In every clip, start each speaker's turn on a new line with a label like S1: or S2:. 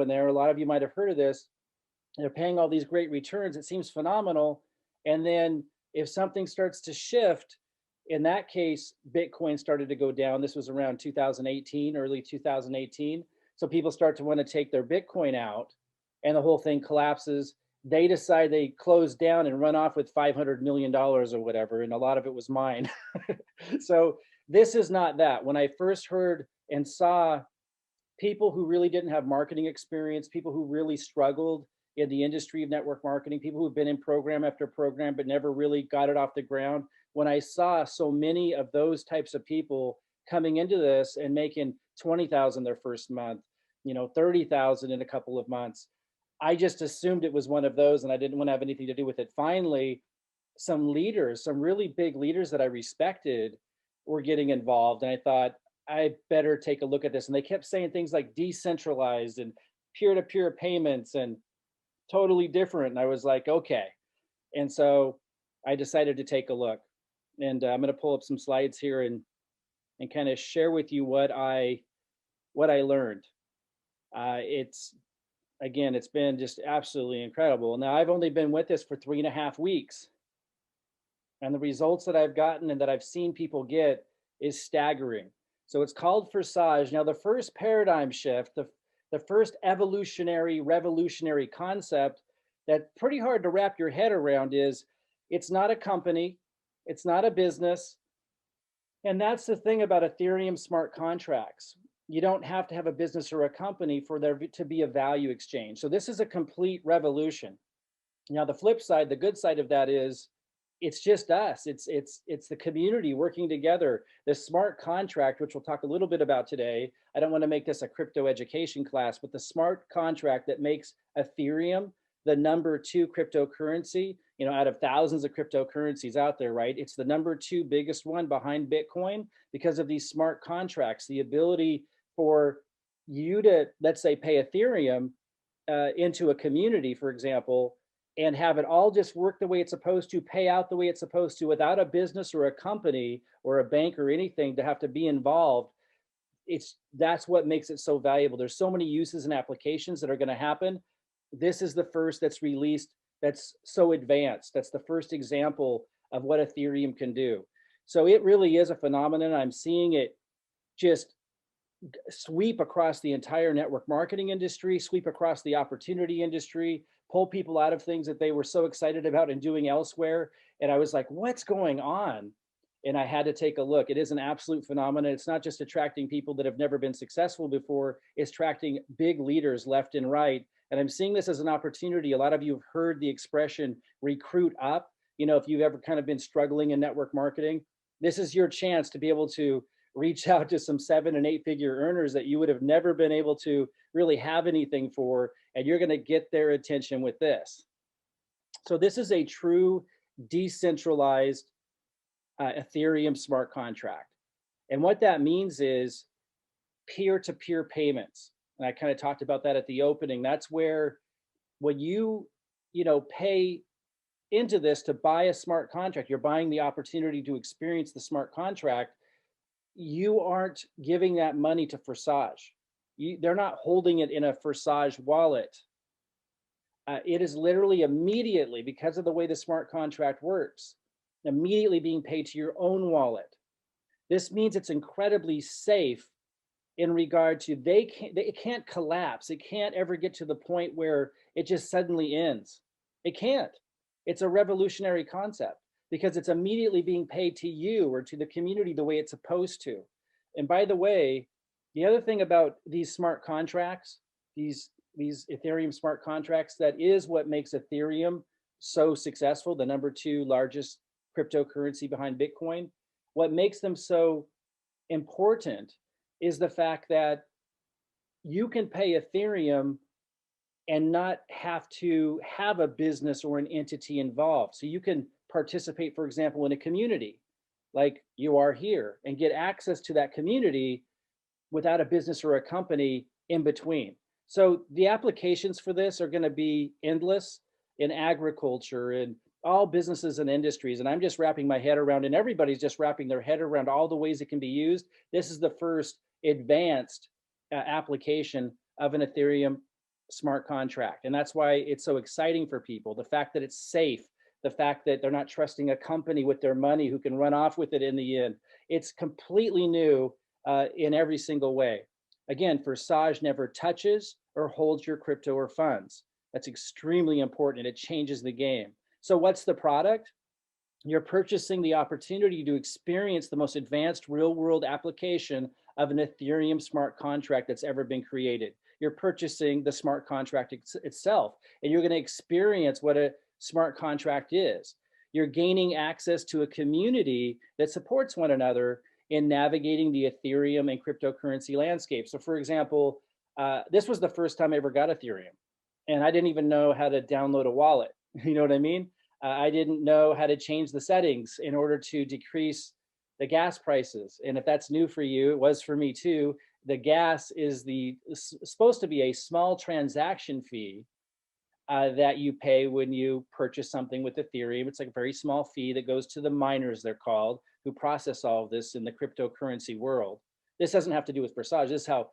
S1: in there. A lot of you might have heard of this. They're paying all these great returns. It seems phenomenal. And then if something starts to shift, in that case, Bitcoin started to go down. This was around 2018, early 2018. So people start to want to take their Bitcoin out and the whole thing collapses. They decide they close down and run off with $500 million or whatever. And a lot of it was mine. So this is not that. When I first heard and saw people who really didn't have marketing experience, people who really struggled in the industry of network marketing, people who've been in program after program but never really got it off the ground. When I saw so many of those types of people coming into this and making 20,000 their first month, 30,000 in a couple of months, I just assumed it was one of those and I didn't want to have anything to do with it. Finally, some leaders, some really big leaders that I respected were getting involved. And I thought, I better take a look at this. And they kept saying things like decentralized and peer-to-peer payments and totally different. And I was like, okay. And so I decided to take a look. And I'm going to pull up some slides here and kind of share with you what I learned. It's been just absolutely incredible. Now I've only been with this for 3.5 weeks. And the results that I've gotten and that I've seen people get is staggering. So it's called Forsage. Now, the first paradigm shift, the first evolutionary, revolutionary concept that's pretty hard to wrap your head around is it's not a company, it's not a business. And that's the thing about Ethereum smart contracts. You don't have to have a business or a company for there to be a value exchange. So this is a complete revolution. Now, the flip side, the good side of that is it's just us. It's the community working together. The smart contract, which we'll talk a little bit about today. I don't want to make this a crypto education class, but the smart contract that makes Ethereum the number 2 cryptocurrency, out of thousands of cryptocurrencies out there, right? It's the number 2 biggest one behind Bitcoin because of these smart contracts, the ability for you to, let's say, pay Ethereum into a community, for example, and have it all just work the way it's supposed to, pay out the way it's supposed to, without a business or a company or a bank or anything to have to be involved. That's what makes it so valuable. There's so many uses and applications that are going to happen. This is the first that's released that's so advanced. That's the first example of what Ethereum can do. So it really is a phenomenon. I'm seeing it just sweep across the entire network marketing industry, sweep across the opportunity industry, pull people out of things that they were so excited about and doing elsewhere. And I was like, what's going on? And I had to take a look. It is an absolute phenomenon. It's not just attracting people that have never been successful before, it's attracting big leaders left and right. And I'm seeing this as an opportunity. A lot of you have heard the expression recruit up. If you've ever kind of been struggling in network marketing, this is your chance to be able to reach out to some 7- and 8-figure earners that you would have never been able to really have anything for, and you're going to get their attention with this. So this is a true decentralized Ethereum smart contract. And what that means is peer-to-peer payments. And I kind of talked about that at the opening. That's where when you pay into this to buy a smart contract, you're buying the opportunity to experience the smart contract. You aren't giving that money to Forsage. They're not holding it in a Forsage wallet. It is literally immediately, because of the way the smart contract works, immediately being paid to your own wallet. This means it's incredibly safe in regard to it can't collapse. It can't ever get to the point where it just suddenly ends. It can't. It's a revolutionary concept because it's immediately being paid to you or to the community the way it's supposed to. And by the way, the other thing about these smart contracts, these Ethereum smart contracts, that is what makes Ethereum so successful, the number 2 largest cryptocurrency behind Bitcoin. What makes them so important is the fact that you can pay Ethereum and not have to have a business or an entity involved. So you can participate, for example, in a community like you are here and get access to that community without a business or a company in between. So the applications for this are going to be endless in agriculture and all businesses and industries. And I'm just wrapping my head around, and everybody's just wrapping their head around all the ways it can be used. This is the first advanced application of an Ethereum smart contract. And that's why it's so exciting for people. The fact that it's safe, the fact that they're not trusting a company with their money who can run off with it in the end. It's completely new in every single way. Again, Forsage never touches or holds your crypto or funds. That's extremely important. It changes the game. So what's the product? You're purchasing the opportunity to experience the most advanced real world application of an Ethereum smart contract that's ever been created. You're purchasing the smart contract itself, and you're going to experience what a smart contract is. You're gaining access to a community that supports one another in navigating the Ethereum and cryptocurrency landscape. So for example, this was the first time I ever got Ethereum, and I didn't even know how to download a wallet. You know what I mean? I didn't know how to change the settings in order to decrease the gas prices. And if that's new for you, it was for me too. The gas is supposed to be a small transaction fee that you pay when you purchase something with Ethereum. It's like a very small fee that goes to the miners, they're called, who process all of this in the cryptocurrency world. This doesn't have to do with Forsage. This is how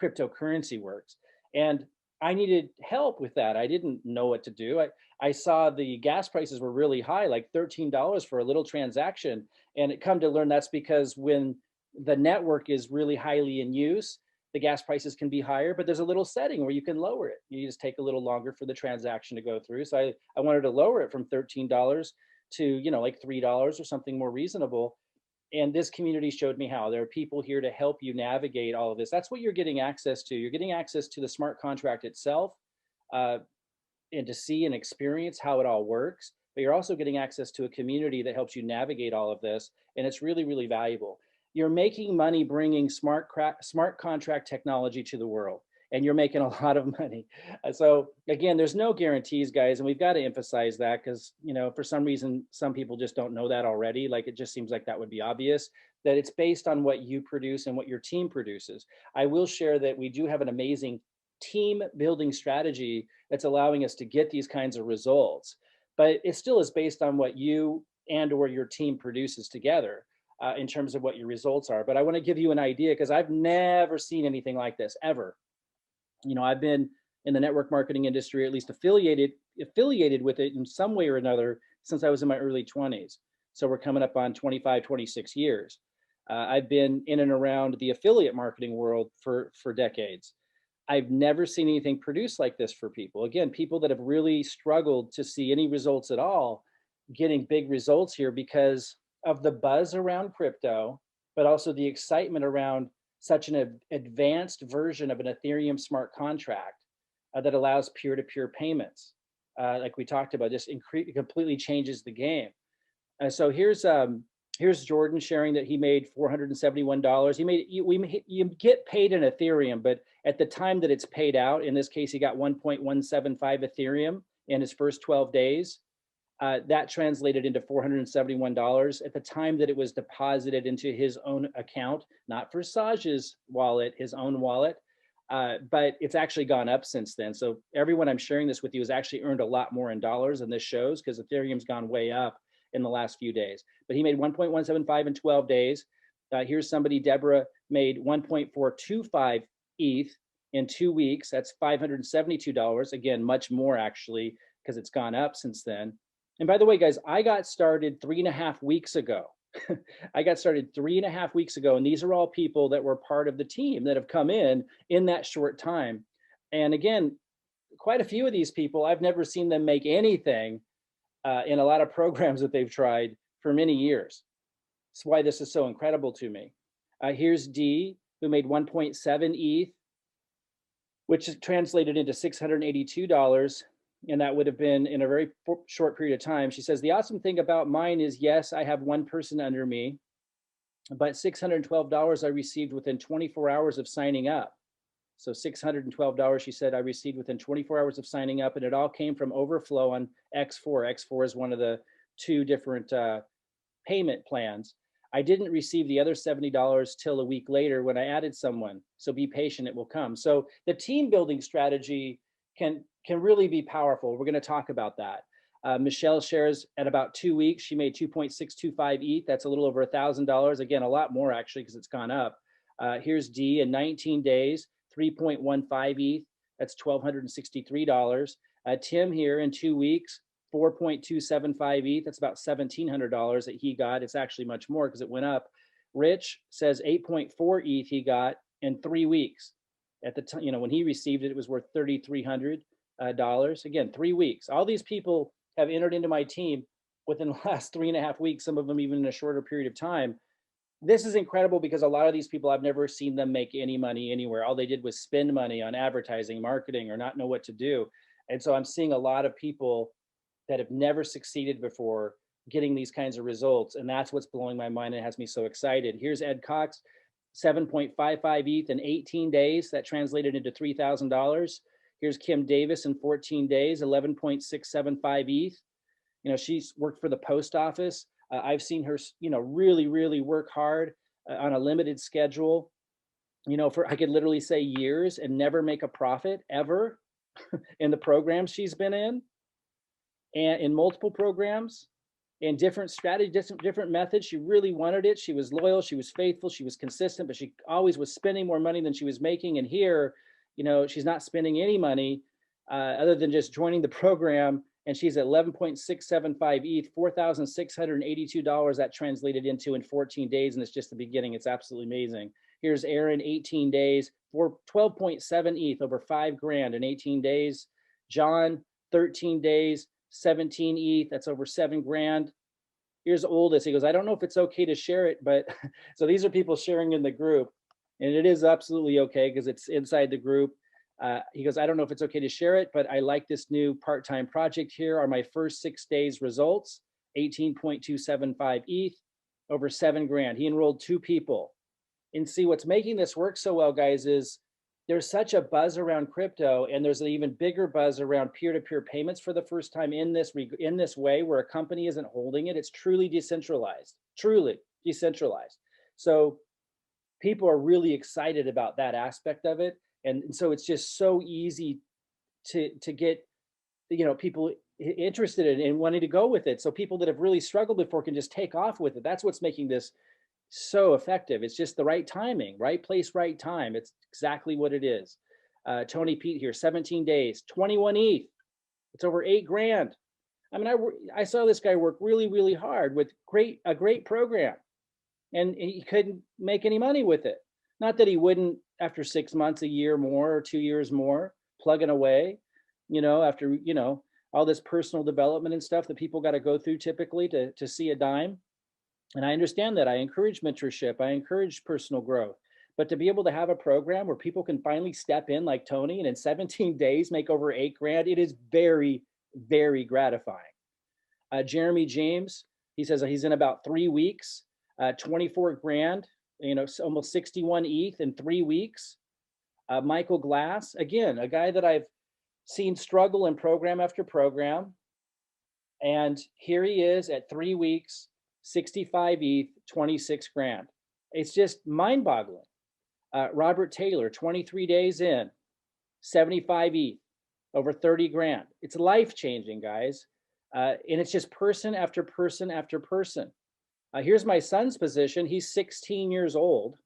S1: cryptocurrency works. And I needed help with that. I didn't know what to do. I saw the gas prices were really high, like $13 for a little transaction. And it come to learn that's because when the network is really highly in use, the gas prices can be higher, but there's a little setting where you can lower it. You just take a little longer for the transaction to go through. So I wanted to lower it from $13 to, like $3 or something more reasonable. And this community showed me how. There are people here to help you navigate all of this. That's what you're getting access to. You're getting access to the smart contract itself and to see and experience how it all works. But you're also getting access to a community that helps you navigate all of this. And it's really, really valuable. You're making money bringing smart contract technology to the world. And you're making a lot of money. So again, there's no guarantees, guys. And we've got to emphasize that because, for some reason, some people just don't know that already. Like it just seems like that would be obvious, that it's based on what you produce and what your team produces. I will share that we do have an amazing team building strategy that's allowing us to get these kinds of results. But it still is based on what you and or your team produces together in terms of what your results are. But I want to give you an idea because I've never seen anything like this ever. I've been in the network marketing industry, at least affiliated with it in some way or another since I was in my early 20s. So we're coming up on 25, 26 years. I've been in and around the affiliate marketing world for decades. I've never seen anything produced like this for people. Again, people that have really struggled to see any results at all, getting big results here because of the buzz around crypto, but also the excitement around such an advanced version of an Ethereum smart contract that allows peer-to-peer payments. Like we talked about, just completely changes the game. So here's Jordan sharing that he made $471. You get paid in Ethereum, but at the time that it's paid out, in this case, he got 1.175 Ethereum in his first 12 days. That translated into $471 at the time that it was deposited into his own account, not Forsage's wallet, his own wallet. But it's actually gone up since then. So everyone I'm sharing this with you has actually earned a lot more in dollars than this shows because Ethereum's gone way up in the last few days. But he made 1.175 in 12 days. Here's somebody, Deborah, made 1.425 ETH in 2 weeks. That's $572. Again, much more actually because it's gone up since then. And by the way, guys, I got started 3.5 weeks ago. I got started 3.5 weeks ago, and these are all people that were part of the team that have come in that short time. And again, quite a few of these people, I've never seen them make anything in a lot of programs that they've tried for many years. That's why this is so incredible to me. Here's D, who made 1.7 ETH, which is translated into $682. And that would have been in a very short period of time. She says, the awesome thing about mine is, yes, I have one person under me, but $612 I received within 24 hours of signing up. So $612, she said, I received within 24 hours of signing up, and it all came from overflow on X4. X4 is one of the two different payment plans. I didn't receive the other $70 till a week later when I added someone. So be patient, it will come. So the team building strategy can really be powerful. We're going to talk about that. Michelle shares at about 2 weeks, she made 2.625 ETH. That's a little over $1,000. Again, a lot more actually because it's gone up. Here's D in 19 days, 3.15 ETH. That's $1,263. Tim here in 2 weeks, 4.275 ETH. That's about $1,700 that he got. It's actually much more because it went up. Rich says 8.4 ETH he got in 3 weeks. At the time, when he received it, it was worth $3,300. Again, 3 weeks. All these people have entered into my team within the last 3.5 weeks, some of them even in a shorter period of time. This is incredible because a lot of these people, I've never seen them make any money anywhere. All they did was spend money on advertising, marketing, or not know what to do. And so I'm seeing a lot of people that have never succeeded before getting these kinds of results. And that's what's blowing my mind and has me so excited. Here's Ed Cox, 7.55 ETH in 18 days. That translated into $3,000. Here's Kim Davis in 14 days, 11.675 ETH. She's worked for the post office. I've seen her, really, really work hard on a limited schedule, for, I could literally say years and never make a profit ever in the programs she's been in, and in multiple programs and different strategies, different methods. She really wanted it. She was loyal. She was faithful. She was consistent, but she always was spending more money than she was making. And here, she's not spending any money other than just joining the program. And she's at 11.675 ETH, $4,682 that translated into in 14 days. And it's just the beginning. It's absolutely amazing. Here's Aaron, 18 days, 12.7 ETH, over $5,000 in 18 days. John, 13 days, 17 ETH, that's over $7,000. Here's Oldest. He goes, I don't know if it's okay to share it, but so these are people sharing in the group, and it is absolutely okay because it's inside the group. He goes, I don't know if it's okay to share it, but I like this new part-time project. Here are my first 6 days results, 18.275 ETH, over $7,000. He enrolled 2 people. And see, what's making this work so well, guys, is there's such a buzz around crypto, and there's an even bigger buzz around peer-to-peer payments for the first time in this way, where a company isn't holding it. It's truly decentralized, So people are really excited about that aspect of it. And so it's just so easy to get, people interested in and wanting to go with it. So people that have really struggled before can just take off with it. That's what's making this so effective. It's just the right timing, right place, right time. It's exactly what it is. Tony Pete here, 17 days, 21 ETH. It's over $8,000. I mean, I saw this guy work really, really hard with a great program, and he couldn't make any money with it. Not that he wouldn't after 6 months, a year more, or 2 years more, plugging away, after, all this personal development and stuff that people got to go through typically to see a dime. And I understand that. I encourage mentorship. I encourage personal growth. But to be able to have a program where people can finally step in like Tony and in 17 days make over $8,000, it is very, very gratifying. Jeremy James, he says he's in about 3 weeks, 24,000, almost 61 ETH in 3 weeks. Michael Glass, again, a guy that I've seen struggle in program after program. And here he is at 3 weeks, 65 ETH, 26,000. It's just mind-boggling. Robert Taylor, 23 days in, 75 ETH, over 30,000. It's life-changing, guys. And it's just person after person after person. Here's my son's position. He's 16 years old.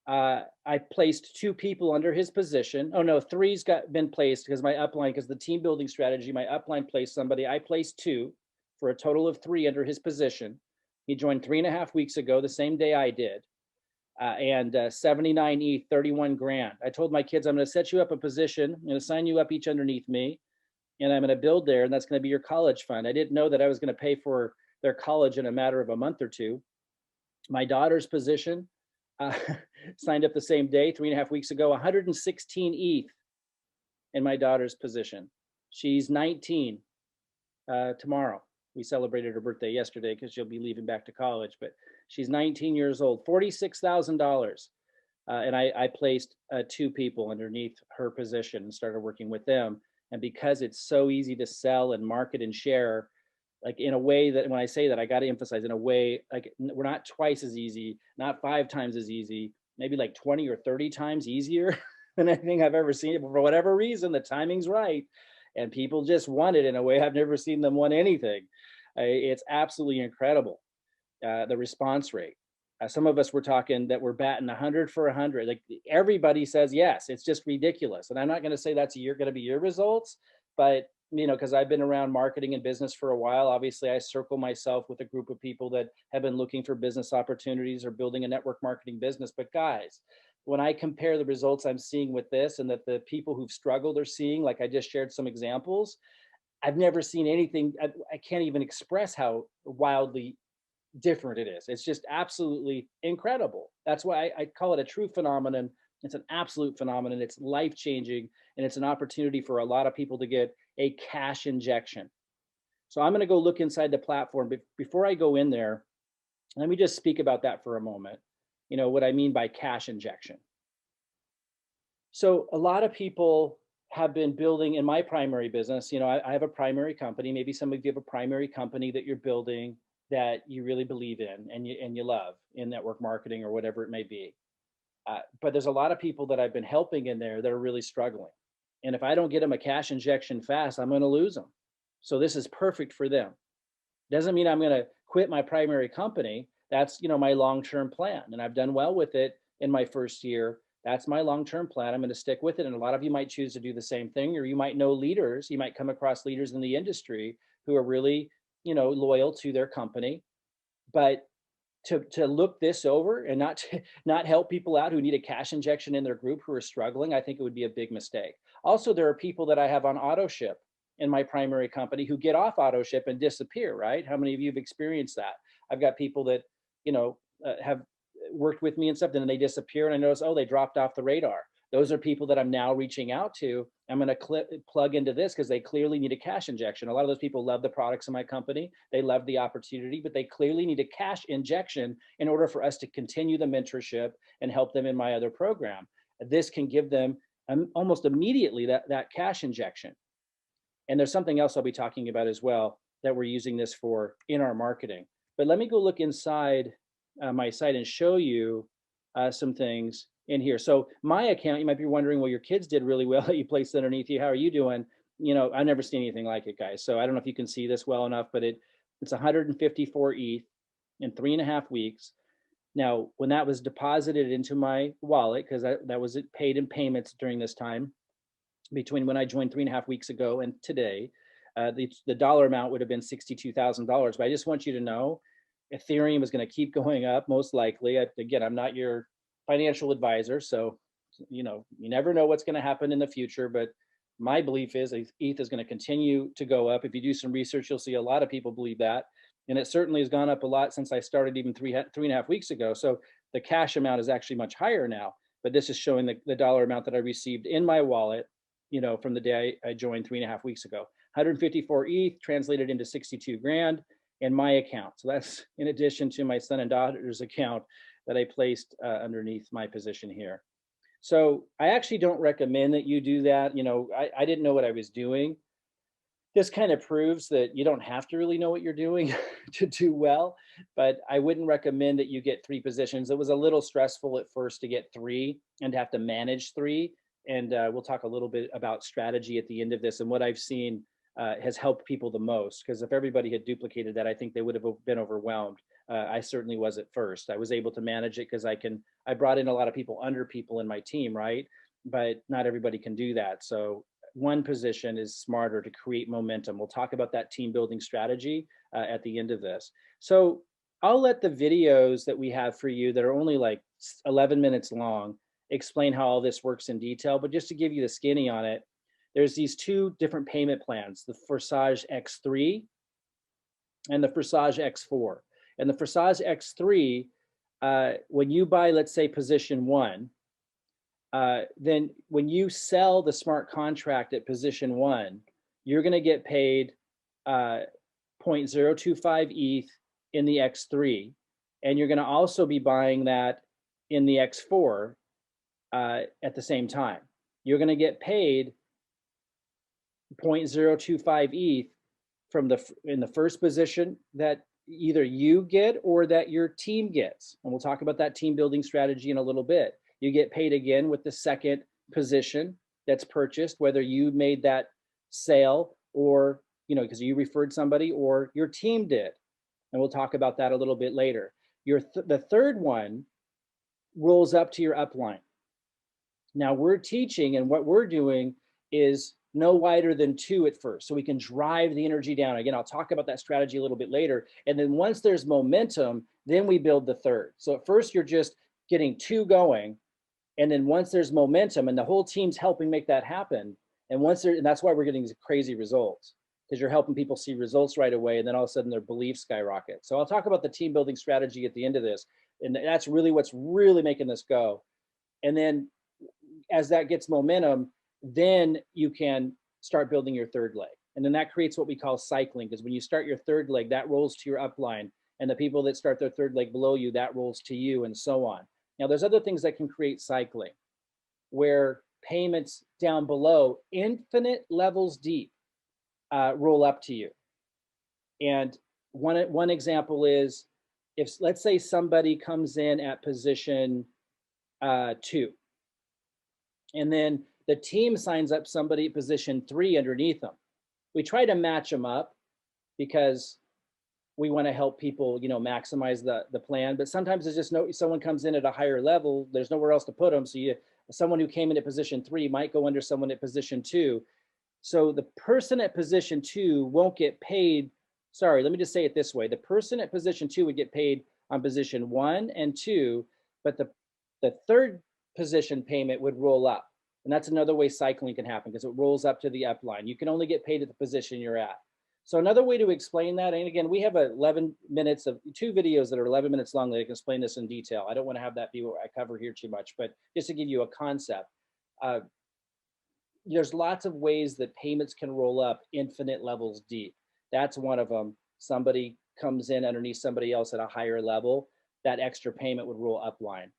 S1: I placed 2 people under his position. Oh no, 3's been placed because my upline, because the team building strategy, my upline placed somebody. I placed 2 for a total of 3 under his position. He joined 3.5 weeks ago, the same day I did. And 79 ETH, 31,000. I told my kids, I'm going to set you up a position. I'm going to sign you up each underneath me, and I'm going to build there, and that's going to be your college fund. I didn't know that I was going to pay for their college in a matter of a month or 2. My daughter's position, signed up the same day, 3.5 weeks ago, 116 ETH in my daughter's position. She's 19 tomorrow. We celebrated her birthday yesterday because she'll be leaving back to college, but she's 19 years old, $46,000. And I placed 2 people underneath her position and started working with them. And because it's so easy to sell and market and share, like in a way that, when I say that, I got to emphasize, in a way, like we're not twice as easy, not 5 times as easy, maybe like 20 or 30 times easier than anything I've ever seen. But for whatever reason, the timing's right. And people just want it in a way I've never seen them want anything. It's absolutely incredible, the response rate. Some of us were talking that we're batting 100 for 100. Like everybody says yes. It's just ridiculous. And I'm not going to say that's going to be your results, but because I've been around marketing and business for a while, obviously I circle myself with a group of people that have been looking for business opportunities or building a network marketing business. But guys, when I compare the results I'm seeing with this and that the people who've struggled are seeing, like I just shared some examples, I've never seen anything. I can't even express how wildly different it is. It's just absolutely incredible. That's why I call it a true phenomenon. It's an absolute phenomenon. It's life changing, and it's an opportunity for a lot of people to get a cash injection. So I'm going to go look inside the platform. But before I go in there, let me just speak about that for a moment. What I mean by cash injection. So a lot of people have been building in my primary business. I have a primary company. Maybe some of you have a primary company that you're building that you really believe in and you love in network marketing or whatever it may be. But there's a lot of people that I've been helping in there that are really struggling. And if I don't get them a cash injection fast, I'm going to lose them. So this is perfect for them. Doesn't mean I'm going to quit my primary company. That's, my long-term plan. And I've done well with it in my first year. That's my long-term plan. I'm going to stick with it. And a lot of you might choose to do the same thing, or you might know leaders. You might come across leaders in the industry who are really, loyal to their company. But to look this over and not help people out who need a cash injection in their group who are struggling, I think it would be a big mistake. Also, there are people that I have on auto ship in my primary company who get off auto ship and disappear, right? How many of you have experienced that? I've got people that, have worked with me and stuff, and then they disappear and I notice, oh, they dropped off the radar. Those are people that I'm now reaching out to. I'm going to plug into this because they clearly need a cash injection. A lot of those people love the products in my company. They love the opportunity, but they clearly need a cash injection in order for us to continue the mentorship and help them in my other program. This can give them almost immediately that cash injection. And there's something else I'll be talking about as well that we're using this for in our marketing. But let me go look inside my site and show you some things in here. So my account, you might be wondering, well, your kids did really well that you placed underneath you. How are you doing? I've never seen anything like it, guys. So I don't know if you can see this well enough, but it's 154 ETH in 3.5 weeks. Now, when that was deposited into my wallet, because that was paid in payments during this time, between when I joined 3.5 weeks ago and today, the dollar amount would have been $62,000. But I just want you to know, Ethereum is going to keep going up, most likely. Again, I'm not your financial advisor, so you never know what's going to happen in the future. But my belief is ETH is going to continue to go up. If you do some research, you'll see a lot of people believe that, and it certainly has gone up a lot since I started even 3.5 weeks ago. So the cash amount is actually much higher now. But this is showing the dollar amount that I received in my wallet, from the day I joined 3.5 weeks ago. 154 ETH translated into 62 grand in my account. So that's in addition to my son and daughter's account that I placed underneath my position here. So I actually don't recommend that you do that. I didn't know what I was doing. This kind of proves that you don't have to really know what you're doing to do well, but I wouldn't recommend that you get 3 positions. It was a little stressful at first to get 3 and to have to manage 3. And we'll talk a little bit about strategy at the end of this and what I've seen has helped people the most. Because if everybody had duplicated that, I think they would have been overwhelmed. I certainly was at first. I was able to manage it because I brought in a lot of people under people in my team, right? But not everybody can do that. So one position is smarter to create momentum. We'll talk about that team building strategy at the end of this. So I'll let the videos that we have for you that are only like 11 minutes long explain how all this works in detail. But just to give you the skinny on it, there's these 2 different payment plans, the Forsage X3 and the Forsage X4. And the Forsage X3, when you buy, let's say, position 1, then when you sell the smart contract at position 1, you're going to get paid 0.025 ETH in the X3. And you're going to also be buying that in the X4 at the same time. You're going to get paid 0.025 ETH in the first position that either you get or that your team gets. And we'll talk about that team building strategy in a little bit. You get paid again with the second position that's purchased, whether you made that sale or, because you referred somebody or your team did. And we'll talk about that a little bit later. The third one rolls up to your upline. Now we're teaching, and what we're doing is no wider than 2 at first, so we can drive the energy down. Again, I'll talk about that strategy a little bit later. And then once there's momentum, then we build the third. So at first you're just getting 2 going, and then once there's momentum, and the whole team's helping make that happen, and that's why we're getting these crazy results, because you're helping people see results right away, and then all of a sudden their beliefs skyrocket. So I'll talk about the team building strategy at the end of this, and that's really what's really making this go. And then as that gets momentum, then you can start building your third leg. And then that creates what we call cycling, because when you start your third leg, that rolls to your upline. And the people that start their third leg below you, that rolls to you, and so on. Now, there's other things that can create cycling, where payments down below, infinite levels deep, roll up to you. And one example is, if let's say somebody comes in at position 2, and then the team signs up somebody at position 3 underneath them. We try to match them up because we want to help people, maximize the plan. But sometimes there's just someone comes in at a higher level, there's nowhere else to put them. So someone who came in at position 3 might go under someone at position 2. So the person at position 2 won't get paid. Sorry, let me just say it this way. The person at position 2 would get paid on position 1 and 2, but the third position payment would roll up. And that's another way cycling can happen, because it rolls up to the upline. You can only get paid at the position you're at. So another way to explain that, and again, we have 11 minutes of 2 videos that are 11 minutes long that can explain this in detail. I don't want to have that be what I cover here too much, but just to give you a concept, there's lots of ways that payments can roll up infinite levels deep. That's one of them. Somebody comes in underneath somebody else at a higher level, that extra payment would roll upline.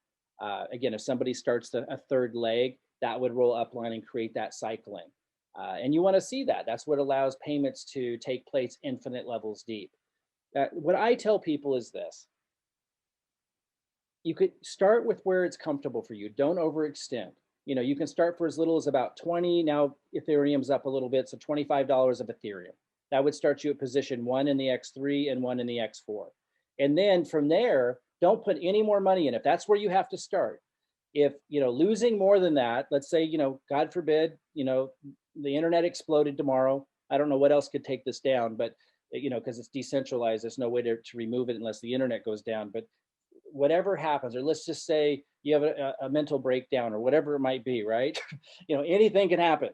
S1: Again, if somebody starts a third leg, that would roll upline and create that cycling. And you want to see that. That's what allows payments to take place infinite levels deep. What I tell people is this. You could start with where it's comfortable for you. Don't overextend. You can start for as little as about 20. Now, Ethereum's up a little bit, so $25 of Ethereum. That would start you at position 1 in the X3 and 1 in the X4. And then from there, don't put any more money in. If that's where you have to start, if losing more than that, let's say, God forbid, the internet exploded tomorrow. I don't know what else could take this down, but because it's decentralized, there's no way to remove it unless the internet goes down. But whatever happens, or let's just say you have a mental breakdown or whatever it might be, right? Anything can happen.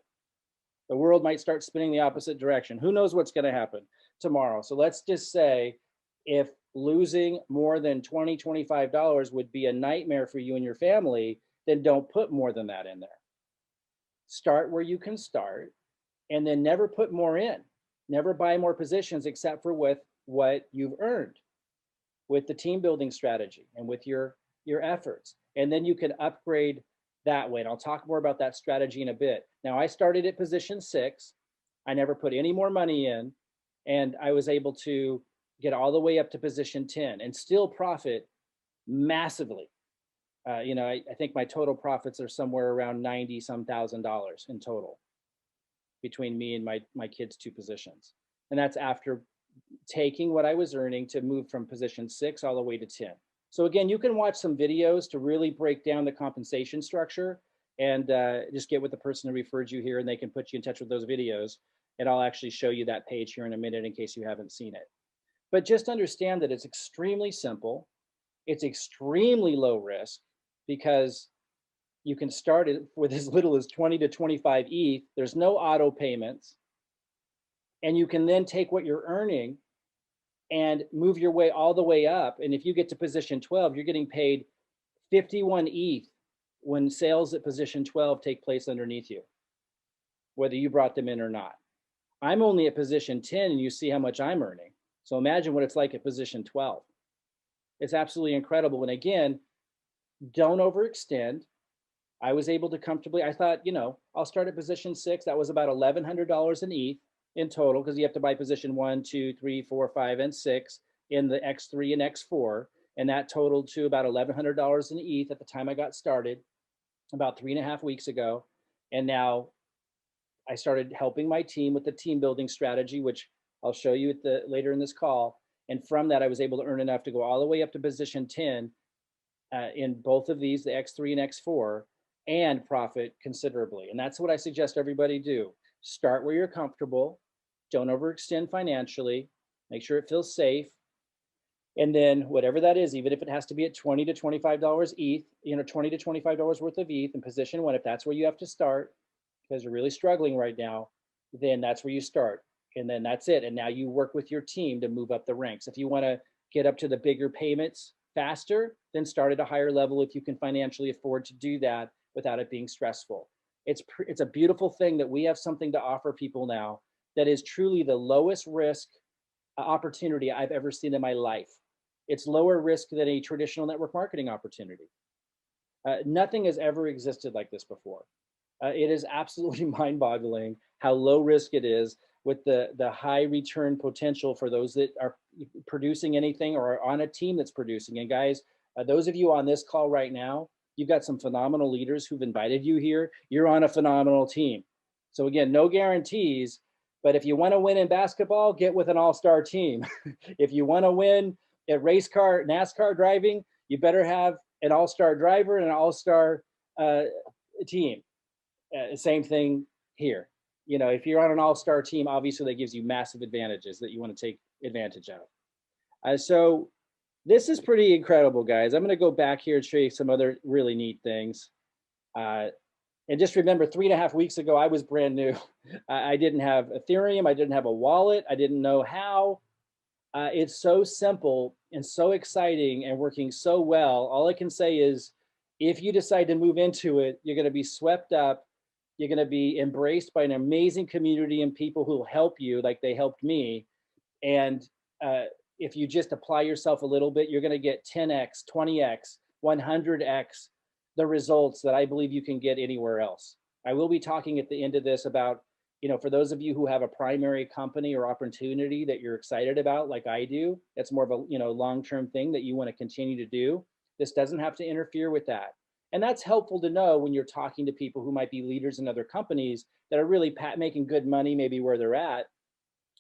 S1: The world might start spinning the opposite direction. Who knows what's going to happen tomorrow? So let's just say, if losing more than $20, $25 would be a nightmare for you and your family, then don't put more than that in there. Start where you can start, and then never put more in. Never buy more positions except for with what you've earned, with the team building strategy and with your efforts. And then you can upgrade that way. And I'll talk more about that strategy in a bit. Now, I started at position 6. I never put any more money in, and I was able to get all the way up to position 10 and still profit massively. I think my total profits are somewhere around $90-some thousand in total between me and my kids' 2 positions. And that's after taking what I was earning to move from position 6 all the way to 10. So again, you can watch some videos to really break down the compensation structure, and just get with the person who referred you here, and they can put you in touch with those videos. And I'll actually show you that page here in a minute in case you haven't seen it. But just understand that it's extremely simple. It's extremely low risk, because you can start it with as little as 20 to 25 ETH. There's no auto payments. And you can then take what you're earning and move your way all the way up. And if you get to position 12, you're getting paid 51 ETH when sales at position 12 take place underneath you, whether you brought them in or not. I'm only at position 10, and you see how much I'm earning. So imagine what it's like at position 12. It's absolutely incredible. And again, don't overextend. I was able to comfortably, I thought, I'll start at position 6. That was about $1,100 in ETH in total, because you have to buy position 1, 2, 3, 4, 5, and 6 in the X3 and X4. And that totaled to about $1,100 in ETH at the time I got started about 3.5 weeks ago. And now I started helping my team with the team building strategy, which I'll show you later in this call. And from that, I was able to earn enough to go all the way up to position 10 in both of these, the X3 and X4, and profit considerably. And that's what I suggest everybody do. Start where you're comfortable. Don't overextend financially. Make sure it feels safe. And then whatever that is, even if it has to be at $20 to $25 ETH, $20 to $25 worth of ETH in position one, if that's where you have to start, because you're really struggling right now, then that's where you start. And then that's it. And now you work with your team to move up the ranks. If you want to get up to the bigger payments faster, then start at a higher level if you can financially afford to do that without it being stressful. It's a beautiful thing that we have something to offer people now that is truly the lowest risk opportunity I've ever seen in my life. It's lower risk than a traditional network marketing opportunity. Nothing has ever existed like this before. It is absolutely mind-boggling how low risk it is with the high return potential for those that are producing anything or are on a team that's producing. And guys, those of you on this call right now, you've got some phenomenal leaders who've invited you here. You're on a phenomenal team. So again, no guarantees, but if you want to win in basketball, get with an all-star team. If you want to win at NASCAR driving, you better have an all-star driver and an all-star team. Same thing here. If you're on an all-star team, obviously that gives you massive advantages that you want to take advantage of. So this is pretty incredible, guys. I'm going to go back here and show you some other really neat things. And just remember, 3.5 weeks ago, I was brand new. I didn't have Ethereum. I didn't have a wallet. I didn't know how. It's so simple and so exciting and working so well. All I can say is, if you decide to move into it, you're going to be swept up. You're going to be embraced by an amazing community and people who will help you like they helped me. And if you just apply yourself a little bit, you're going to get 10x, 20x, 100x the results that I believe you can get anywhere else. I will be talking at the end of this about, for those of you who have a primary company or opportunity that you're excited about, like I do, that's more of a long-term thing that you want to continue to do. This doesn't have to interfere with that. And that's helpful to know when you're talking to people who might be leaders in other companies that are really making good money, maybe where they're at,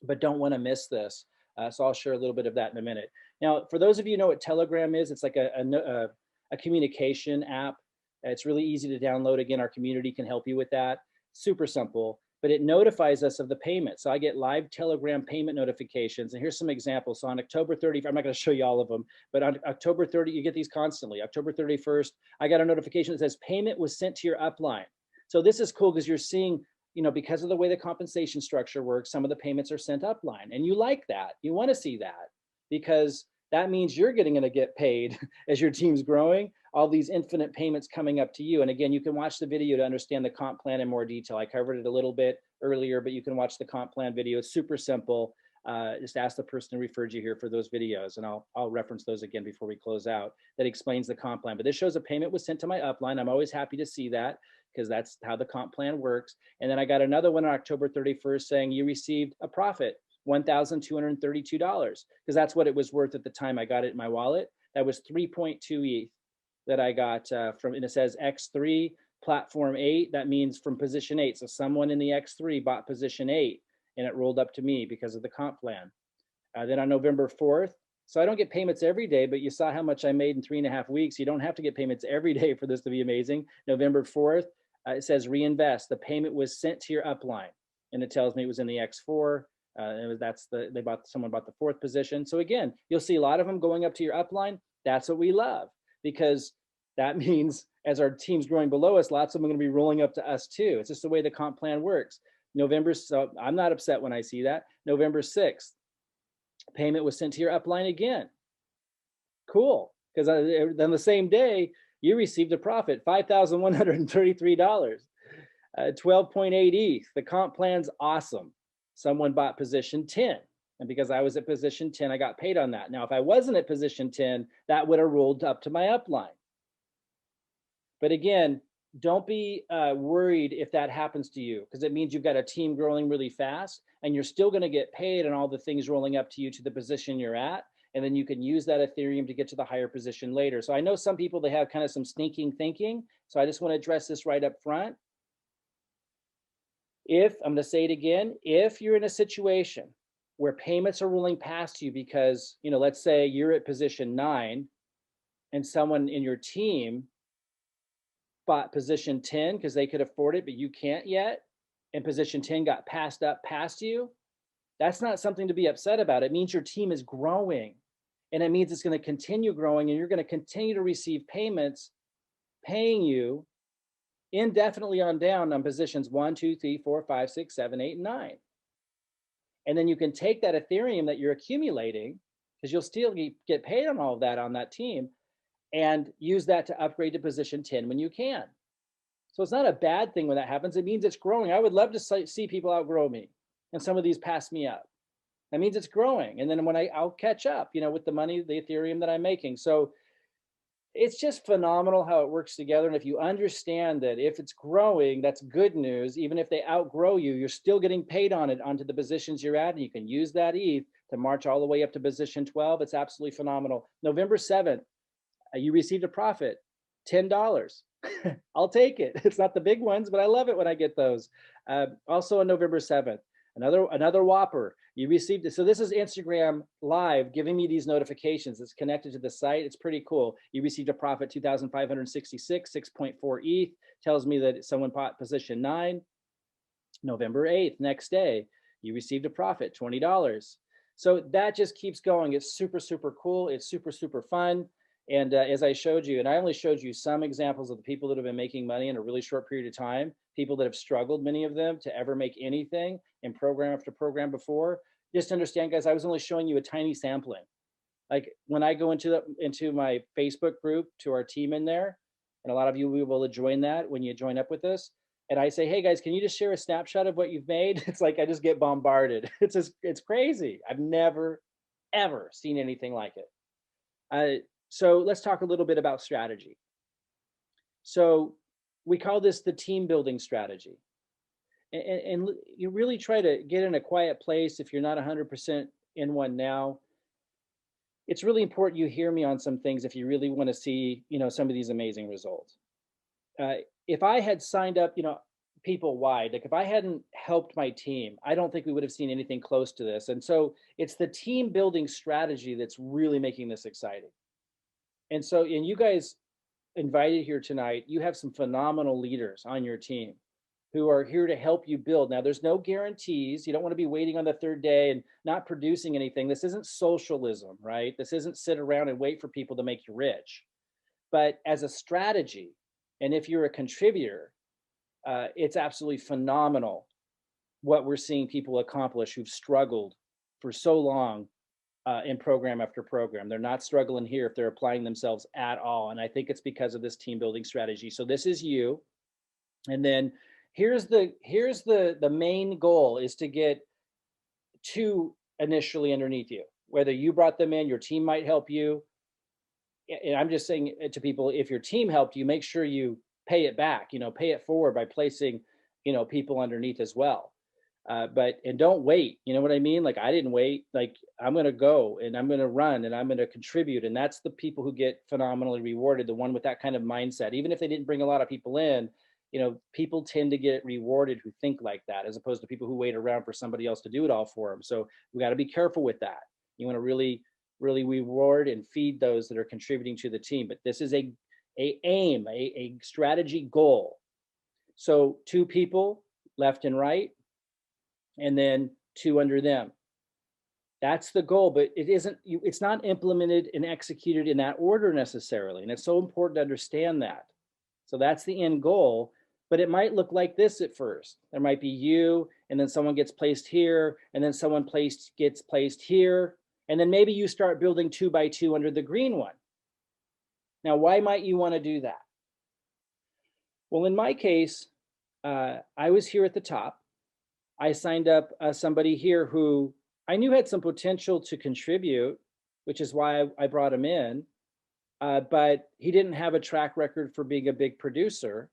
S1: but don't want to miss this. So I'll share a little bit of that in a minute. Now, for those of you who know what Telegram is, it's like a communication app. It's really easy to download. Again, our community can help you with that. Super simple, but it notifies us of the payment. So I get live Telegram payment notifications. And here's some examples. So on October 30th, I'm not going to show you all of them, but on October 30th, you get these constantly. October 31st, I got a notification that says payment was sent to your upline. So this is cool because you're seeing, because of the way the compensation structure works, some of the payments are sent upline. And you like that. You want to see that because that means you're going to get paid as your team's growing, all these infinite payments coming up to you. And again, you can watch the video to understand the comp plan in more detail. I covered it a little bit earlier, but you can watch the comp plan video. It's super simple. Just ask the person who referred you here for those videos, and I'll reference those again before we close out. That explains the comp plan. But this shows a payment was sent to my upline. I'm always happy to see that because that's how the comp plan works. And then I got another one on October 31st saying you received a profit, $1,232, because that's what it was worth at the time I got it in my wallet. That was 3.2 ETH that I got from, and it says X3 platform 8. That means from position 8. So someone in the X3 bought position 8 and it rolled up to me because of the comp plan. Then on November 4th, so I don't get payments every day, but you saw how much I made in 3.5 weeks. You don't have to get payments every day for this to be amazing. November 4th, it says reinvest. The payment was sent to your upline, and it tells me it was in the X4. Someone bought the 4th position. So again, you'll see a lot of them going up to your upline. That's what we love, because that means as our team's growing below us, lots of them are going to be rolling up to us too. It's just the way the comp plan works. So I'm not upset when I see that. November 6th, payment was sent to your upline again. Cool, because on the same day, you received a profit, $5,133, 12.8 ETH. The comp plan's awesome. Someone bought position 10. And because I was at position 10, I got paid on that. Now, if I wasn't at position 10, that would have rolled up to my upline. But again, don't be worried if that happens to you, because it means you've got a team growing really fast and you're still going to get paid on all the things rolling up to you to the position you're at. And then you can use that Ethereum to get to the higher position later. So I know some people, they have kind of some sneaking thinking. So I just want to address this right up front. I'm going to say it again, if you're in a situation where payments are rolling past you because, let's say you're at position 9 and someone in your team bought position 10 because they could afford it, but you can't yet, and position 10 got passed up past you, that's not something to be upset about. It means your team is growing, and it means it's going to continue growing, and you're going to continue to receive payments paying you indefinitely on down on positions 1, 2, 3, 4, 5, 6, 7, 8, and 9. And then you can take that Ethereum that you're accumulating, because you'll still get paid on all of that on that team, and use that to upgrade to position 10 when you can. So it's not a bad thing when that happens. It means it's growing. I would love to see people outgrow me and some of these pass me up. That means it's growing. And then when I'll catch up, with the money, the Ethereum that I'm making. So it's just phenomenal how it works together. And if you understand that if it's growing, that's good news. Even if they outgrow you, you're still getting paid on it onto the positions you're at. And you can use that ETH to march all the way up to position 12. It's absolutely phenomenal. November 7th, you received a profit, $10. I'll take it. It's not the big ones, but I love it when I get those. Also on November 7th, another whopper. You received it. So this is Instagram Live giving me these notifications. It's connected to the site. It's pretty cool. You received a profit 2,566, 6.4 ETH. Tells me that someone bought position 9. November 8th, next day, you received a profit, $20. So that just keeps going. It's super, super cool. It's super, super fun. And as I showed you, and I only showed you some examples of the people that have been making money in a really short period of time, people that have struggled, many of them, to ever make anything in program after program before. Just understand, guys, I was only showing you a tiny sampling. Like when I go into my Facebook group, to our team in there, and a lot of you will be able to join that when you join up with us. And I say, hey guys, can you just share a snapshot of what you've made? It's like I just get bombarded. It's crazy. I've never, ever seen anything like it. So let's talk a little bit about strategy. So we call this the team building strategy. And you really try to get in a quiet place if you're not 100% in one now. It's really important you hear me on some things if you really want to see, some of these amazing results. If I had signed up, people wide, like if I hadn't helped my team, I don't think we would have seen anything close to this. And so it's the team building strategy that's really making this exciting. And so, and you guys invited here tonight, you have some phenomenal leaders on your team who are here to help you build. Now, there's no guarantees. You don't want to be waiting on the third day and not producing anything. This isn't socialism, right? This isn't sit around and wait for people to make you rich. But as a strategy, and if you're a contributor, it's absolutely phenomenal what we're seeing people accomplish who've struggled for so long in program after program. They're not struggling here if they're applying themselves at all. And I think it's because of this team building strategy. So this is you. And then here's the main goal is to get 2 initially underneath you. Whether you brought them in, your team might help you. And I'm just saying to people, if your team helped you, make sure you pay it back, pay it forward by placing, people underneath as well. And don't wait. You know what I mean? Like I didn't wait. Like I'm going to go and I'm going to run and I'm going to contribute. And that's the people who get phenomenally rewarded. The one with that kind of mindset, even if they didn't bring a lot of people in, people tend to get rewarded who think like that, as opposed to people who wait around for somebody else to do it all for them. So we got to be careful with that. You want to really, really reward and feed those that are contributing to the team. But this is a strategy goal. So 2 people left and right, and then 2 under them. That's the goal, but it's not implemented and executed in that order necessarily. And it's so important to understand that. So that's the end goal, but it might look like this at first. There might be you, and then someone gets placed here, and then someone gets placed here. And then maybe you start building 2 by 2 under the green one. Now, why might you want to do that? Well, in my case, I was here at the top. I signed up somebody here who I knew had some potential to contribute, which is why I brought him in. But he didn't have a track record for being a big producer.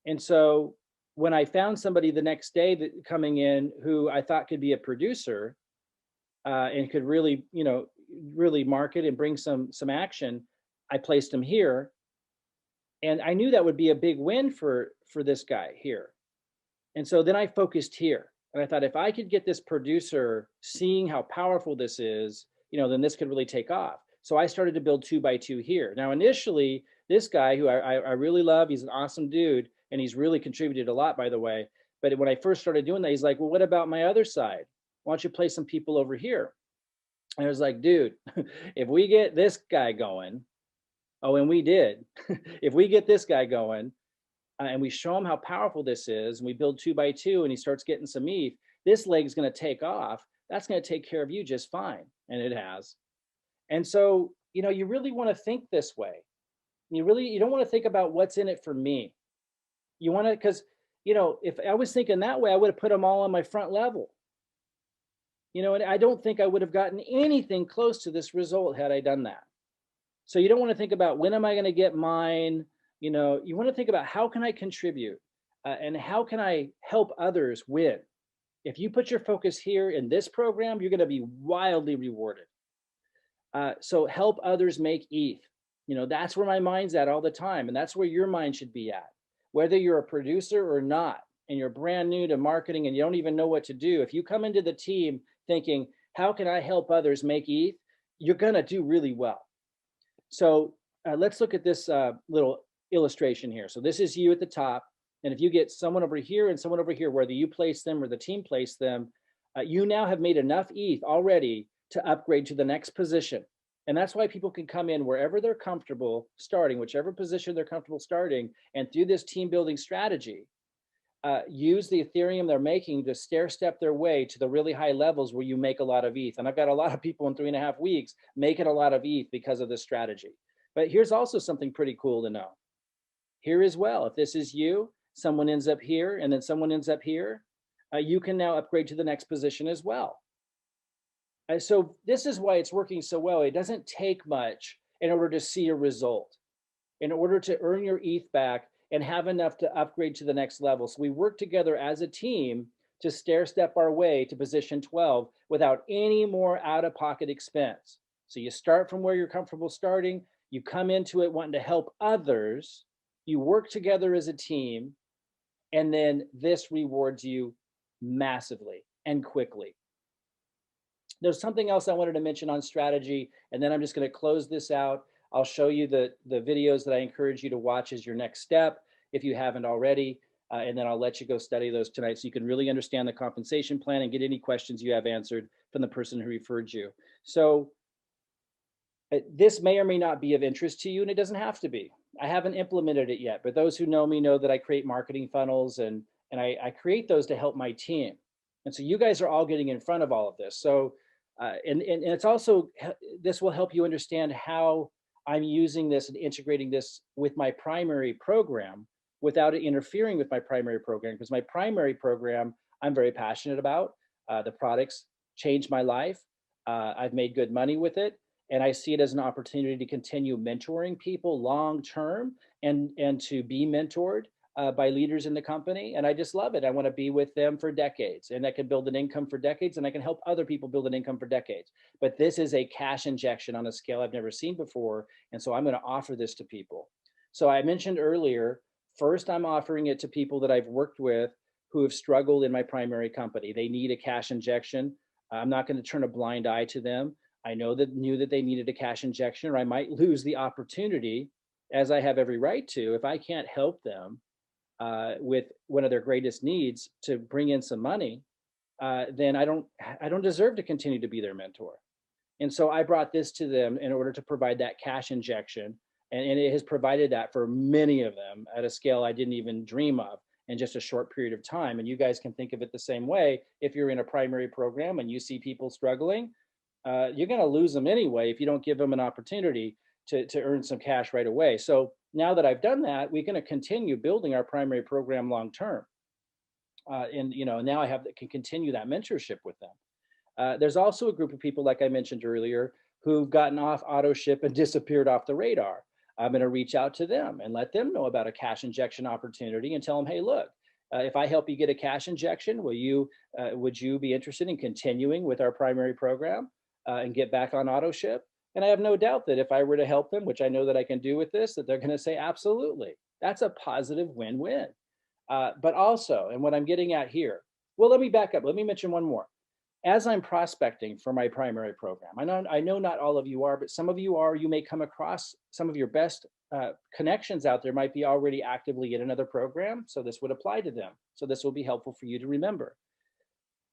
S1: And so when I found somebody the next day coming in who I thought could be a producer and could really, really market and bring some action, I placed him here. And I knew that would be a big win for this guy here. And so then I focused here. And I thought, if I could get this producer seeing how powerful this is, then this could really take off. So I started to build 2x2 here. Now, initially, this guy who I really love, he's an awesome dude, and he's really contributed a lot, by the way. But when I first started doing that, he's like, well, what about my other side? Why don't you play some people over here? And I was like, dude, if we get this guy going, oh, and we did, if we get this guy going, and we show him how powerful this is, and we build 2x2, and he starts getting some ETH, this leg is going to take off. That's going to take care of you just fine. And it has. And so, you really want to think this way. You don't want to think about what's in it for me. You want to, because, if I was thinking that way, I would have put them all on my front level. And I don't think I would have gotten anything close to this result had I done that. So you don't want to think about when am I going to get mine. You want to think about how can I contribute and how can I help others win. If you put your focus here in this program, you're going to be wildly rewarded. So help others make ETH. That's where my mind's at all the time. And that's where your mind should be at. Whether you're a producer or not, and you're brand new to marketing and you don't even know what to do, if you come into the team thinking, how can I help others make ETH? You're going to do really well. So let's look at this little illustration here. So this is you at the top. And if you get someone over here and someone over here, whether you place them or the team place them, you now have made enough ETH already to upgrade to the next position. And that's why people can come in wherever they're comfortable starting, whichever position they're comfortable starting, and through this team building strategy, use the Ethereum they're making to stair step their way to the really high levels where you make a lot of ETH. And I've got a lot of people in 3.5 weeks making a lot of ETH because of this strategy. But here's also something pretty cool to know. Here as well, if this is you, someone ends up here, and then someone ends up here, you can now upgrade to the next position as well. So this is why it's working so well. It doesn't take much in order to see a result, in order to earn your ETH back and have enough to upgrade to the next level. So we work together as a team to stair step our way to position 12 without any more out-of-pocket expense. So you start from where you're comfortable starting, you come into it wanting to help others, you work together as a team, and then this rewards you massively and quickly. There's something else I wanted to mention on strategy, and then I'm just going to close this out. I'll show you the videos that I encourage you to watch as your next step if you haven't already, and then I'll let you go study those tonight so you can really understand the compensation plan and get any questions you have answered from the person who referred you. So this may or may not be of interest to you, and it doesn't have to be. I haven't implemented it yet, but those who know me know that I create marketing funnels, and I create those to help my team. And so you guys are all getting in front of all of this. So and it's also, this will help you understand how I'm using this and integrating this with my primary program without it interfering with my primary program, because my primary program I'm very passionate about. The products changed my life. I've made good money with it, and I see it as an opportunity to continue mentoring people long term and to be mentored by leaders in the company. And I just love it. I want to be with them for decades, and I can build an income for decades, and I can help other people build an income for decades. But this is a cash injection on a scale I've never seen before. And so I'm going to offer this to people. So I mentioned earlier, first, I'm offering it to people that I've worked with who have struggled in my primary company. They need a cash injection. I'm not going to turn a blind eye to them. I knew that they needed a cash injection, or I might lose the opportunity, as I have every right to, if I can't help them with one of their greatest needs to bring in some money, then I don't deserve to continue to be their mentor. And so I brought this to them in order to provide that cash injection, and it has provided that for many of them at a scale I didn't even dream of in just a short period of time. And you guys can think of it the same way. If you're in a primary program and you see people struggling, you're going to lose them anyway if you don't give them an opportunity to earn some cash right away. So now that I've done that, we're going to continue building our primary program long term. And now I can continue that mentorship with them. There's also a group of people, like I mentioned earlier, who've gotten off auto ship and disappeared off the radar. I'm going to reach out to them and let them know about a cash injection opportunity and tell them, hey, look, if I help you get a cash injection, would you be interested in continuing with our primary program and get back on auto ship? And I have no doubt that if I were to help them, which I know that I can do with this, that they're going to say, absolutely. That's a positive win-win. But also, and what I'm getting at here, Well, let me back up. Let me mention one more. As I'm prospecting for my primary program, I know not all of you are, but some of you are. You may come across some of your best connections out there might be already actively in another program, so this would apply to them. So this will be helpful for you to remember.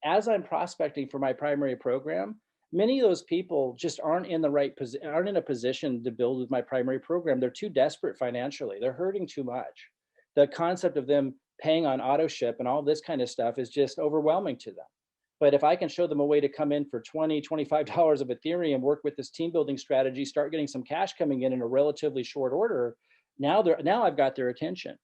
S1: As I'm prospecting for my primary program, many of those people just aren't in a position to build with my primary program. They're too desperate financially. They're hurting too much. The concept of them paying on auto ship and all this kind of stuff is just overwhelming to them. But if I can show them a way to come in for $20, $25 of Ethereum, work with this team building strategy, start getting some cash coming in a relatively short order, now I've got their attention.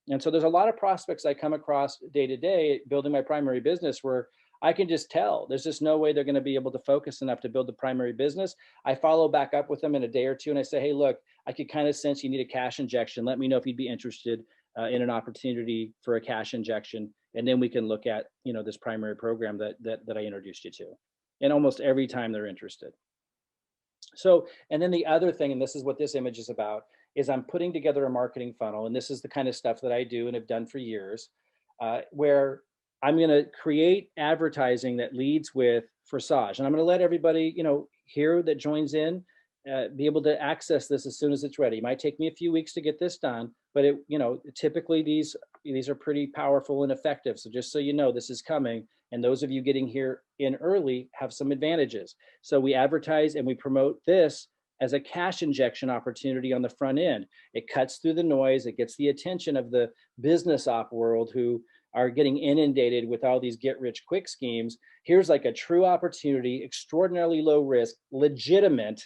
S1: And so there's a lot of prospects I come across day to day building my primary business where I can just tell there's just no way they're going to be able to focus enough to build the primary business. I follow back up with them in a day or two and I say, hey, look, I could kind of sense you need a cash injection. Let me know if you'd be interested in an opportunity for a cash injection. And then we can look at, this primary program that I introduced you to. And almost every time they're interested. So, and then the other thing, and this is what this image is about, is I'm putting together a marketing funnel. And this is the kind of stuff that I do and have done for years, where I'm going to create advertising that leads with Forsage. And I'm going to let everybody, here that joins in, be able to access this as soon as it's ready. It might take me a few weeks to get this done, but typically these are pretty powerful and effective. So just so you know, this is coming. And those of you getting here in early have some advantages. So we advertise and we promote this as a cash injection opportunity on the front end. It cuts through the noise. It gets the attention of the business op world who are getting inundated with all these get rich quick schemes. Here's like a true opportunity, extraordinarily low risk, legitimate,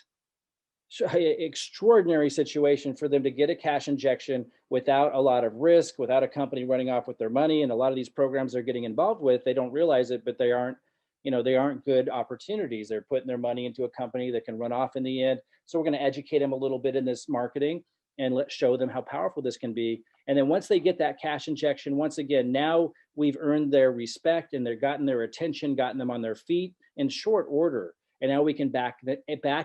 S1: extraordinary situation for them to get a cash injection without a lot of risk, without a company running off with their money. And a lot of these programs they're getting involved with, they don't realize it, but they aren't good opportunities. They're putting their money into a company that can run off in the end. So we're going to educate them a little bit in this marketing and let's show them how powerful this can be. And then once they get that cash injection, once again, now we've earned their respect and they've gotten their attention, gotten them on their feet in short order. And now we can back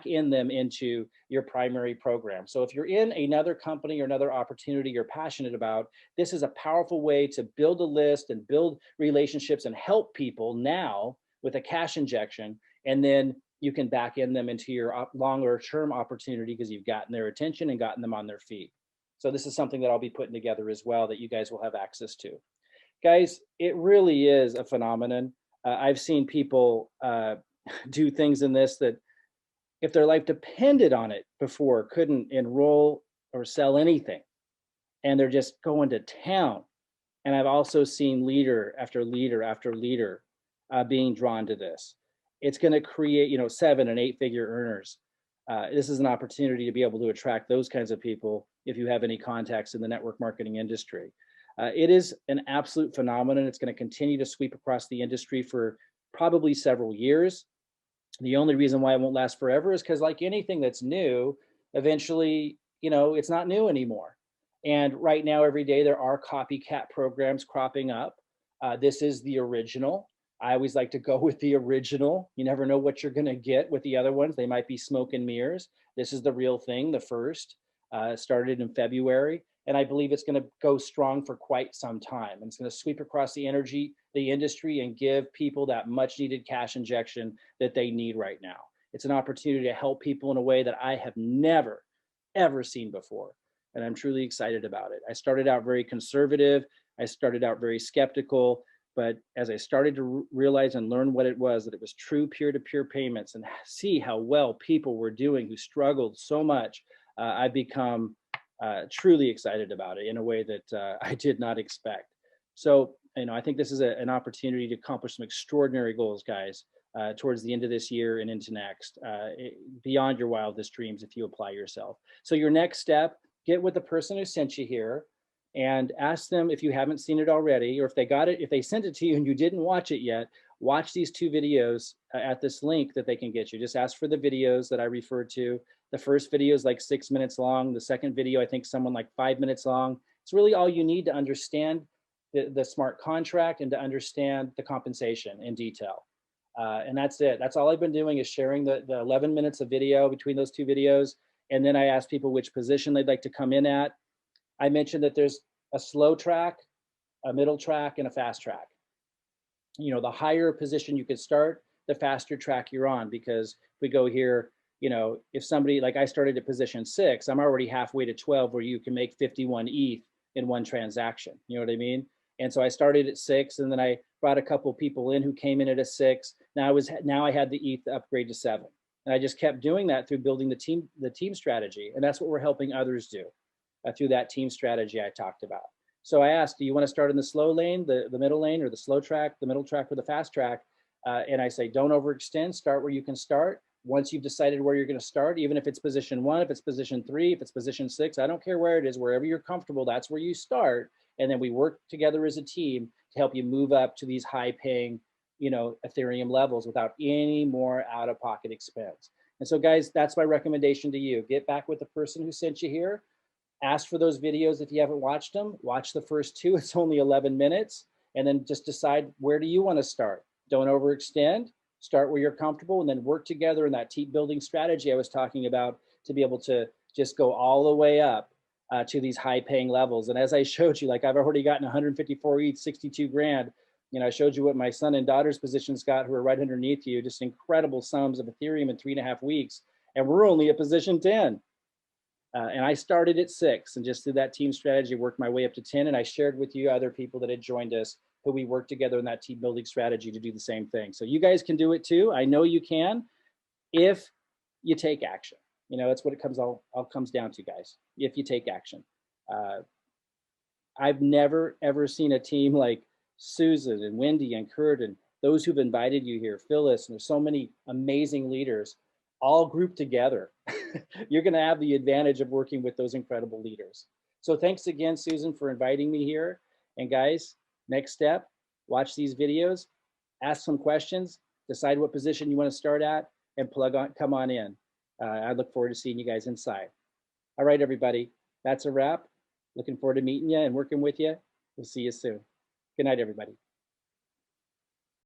S1: in them into your primary program. So if you're in another company or another opportunity you're passionate about, this is a powerful way to build a list and build relationships and help people now with a cash injection. And then you can back in them into your longer term opportunity because you've gotten their attention and gotten them on their feet. So this is something that I'll be putting together as well that you guys will have access to. Guys, it really is a phenomenon. I've seen people do things in this that if their life depended on it before couldn't enroll or sell anything, and they're just going to town. And I've also seen leader after leader after leader being drawn to this. It's going to create 7 and 8 figure earners. This is an opportunity to be able to attract those kinds of people if you have any contacts in the network marketing industry. It is an absolute phenomenon. It's going to continue to sweep across the industry for probably several years. The only reason why it won't last forever is because, like anything that's new, eventually, it's not new anymore. And right now, every day, there are copycat programs cropping up. This is the original. I always like to go with the original. You never know what you're going to get with the other ones. They might be smoke and mirrors. This is the real thing, the first. Started in February. And I believe it's going to go strong for quite some time. And it's going to sweep across the industry and give people that much needed cash injection that they need right now. It's an opportunity to help people in a way that I have never, ever seen before. And I'm truly excited about it. I started out very conservative. I started out very skeptical. But as I started to realize and learn what it was, that it was true peer-to-peer payments and see how well people were doing who struggled so much, I've become truly excited about it in a way that I did not expect. So, I think this is an opportunity to accomplish some extraordinary goals, guys, towards the end of this year and into next, beyond your wildest dreams if you apply yourself. So your next step, get with the person who sent you here and ask them if you haven't seen it already, or if they got it, if they sent it to you and you didn't watch it yet, watch these 2 videos at this link that they can get you. Just ask for the videos that I referred to. The first video is like 6 minutes long. The second video, I think someone like 5 minutes long. It's really all you need to understand the smart contract and to understand the compensation in detail. And that's it. That's all I've been doing is sharing the 11 minutes of video between those 2 videos. And then I ask people which position they'd like to come in at. I mentioned that there's a slow track, a middle track, and a fast track. you know, the higher position you could start, the faster track you're on. Because if we go here, you know, if somebody, like I started at position 6, I'm already halfway to 12 where you can make 51 ETH in one transaction. You know what I mean? And so I started at 6, and then I brought a couple people in who came in at a 6. Now I had the ETH upgrade to 7. And I just kept doing that through building the team strategy. And that's what we're helping others do through that team strategy I talked about. So I asked, do you want to start in the slow lane, the middle lane, or the slow track, the middle track, or the fast track? And I say, don't overextend, start where you can start. Once you've decided where you're going to start, even if it's position 1, if it's position 3, if it's position 6, I don't care where it is, wherever you're comfortable, that's where you start. And then we work together as a team to help you move up to these high paying, you know, Ethereum levels without any more out of pocket expense. And so guys, that's my recommendation to you. Get back with the person who sent you here. Ask for those videos if you haven't watched them. Watch the first 2. It's only 11 minutes. And then just decide, where do you want to start? Don't overextend. Start where you're comfortable, and then work together in that team building strategy I was talking about to be able to just go all the way up to these high paying levels. And as I showed you, like I've already gotten 154 ETH, 62 grand. You know, I showed you what my son and daughter's positions got, who are right underneath you, just incredible sums of Ethereum in 3.5 weeks. And we're only at position 10. And I started at 6, and just through that team strategy, worked my way up to 10. And I shared with you other people that had joined us who we worked together in that team building strategy to do the same thing. So you guys can do it too. I know you can, if you take action. You know, that's what it all comes down to, guys. If you take action. I've never, ever seen a team like Susan and Wendy and Kurt and those who've invited you here, Phyllis, and there's so many amazing leaders all grouped together. You're going to have the advantage of working with those incredible leaders. So thanks again, Susan, for inviting me here. And guys, next step, watch these videos, ask some questions, decide what position you want to start at, and come on in. I look forward to seeing you guys inside. All right, everybody, that's a wrap. Looking forward to meeting you and working with you. We'll see you soon. Good night, everybody.